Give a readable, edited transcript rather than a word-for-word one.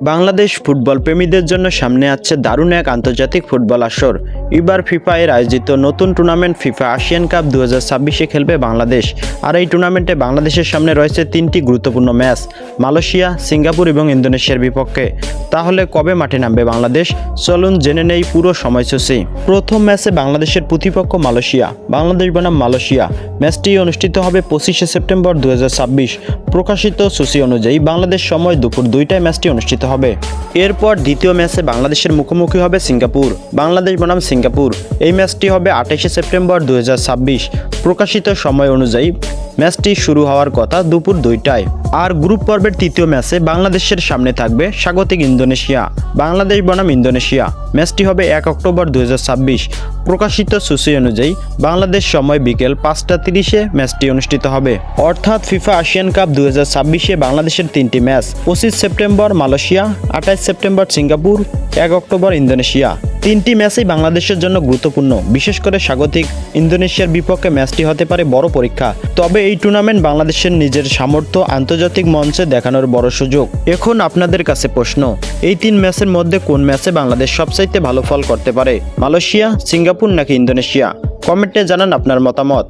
Bangladesh football প্রেমীদের জন্য সামনে আছে দারুণ এক আন্তর্জাতিক ফুটবল আসর। এবার ফিফা এর আয়োজিত নতুন টুর্নামেন্ট ফিফা এশিয়ান কাপ 2026-এ খেলবে বাংলাদেশ। আর এই টুর্নামেন্টে বাংলাদেশের সামনে রয়েছে তিনটি গুরুত্বপূর্ণ ম্যাচ, মালয়েশিয়া, সিঙ্গাপুর এবং ইন্দোনেশিয়ার বিপক্ষে। তাহলে কবে মাঠে নামবে বাংলাদেশ? চলুন জেনে নেই পুরো সময়সূচি। প্রথম ম্যাচে বাংলাদেশের প্রতিপক্ষ মালয়েশিয়া, বাংলাদেশ বনাম মালয়েশিয়া। ম্যাচটি অনুষ্ঠিত হবে 25শে সেপ্টেম্বর 2026। প্রকাশিত সূচি অনুযায়ী বাংলাদেশ সময় দুপুর 2টায় ম্যাচটি অনুষ্ঠিত হবে। এরপর দ্বিতীয় ম্যাচে বাংলাদেশের মুখোমুখি হবে সিঙ্গাপুর, বাংলাদেশ বনাম সিঙ্গাপুর। এই ম্যাচটি হবে 28শে সেপ্টেম্বর 2026। প্রকাশিত সময় অনুযায়ী ম্যাচটি শুরু হওয়ার কথা দুপুর 2টায়। আর গ্রুপ পর্বের তৃতীয় ম্যাচে বাংলাদেশের সামনে থাকবে স্বাগতিক ইন্দোনেশিয়া, বাংলাদেশ বনাম ইন্দোনেশিয়া। ম্যাচটি হবে 1 অক্টোবর 2026। প্রকাশিত সূচি অনুযায়ী বাংলাদেশ সময় বিকেল 5টা 30-এ ম্যাচটি অনুষ্ঠিত হবে। অর্থাৎ ফিফা এশিয়ান কাপ 2026-এ বাংলাদেশের তিনটি match: 25 September Malaysia, 28 September Singapore, 1 October Indonesia. তিনটি ম্যাচই বাংলাদেশের জন্য গুরুত্বপূর্ণ। বিশেষ করে স্বাগতিক ইন্দোনেশিয়ার বিপক্ষে ম্যাচটি হতে পারে বড় পরীক্ষা। তবে এই টুর্নামেন্ট বাংলাদেশের নিজের সামর্থ্য আন্তর্জাতিক মঞ্চে দেখানোর বড় সুযোগ। এখন আপনাদের কাছে প্রশ্ন, এই তিন ম্যাচের মধ্যে কোন ম্যাচে বাংলাদেশ সবচাইতে ভালো ফল করতে পারে? মালয়েশিয়া, সিঙ্গাপুর নাকি ইন্দোনেশিয়া? কমেন্টে জানান আপনার মতামত।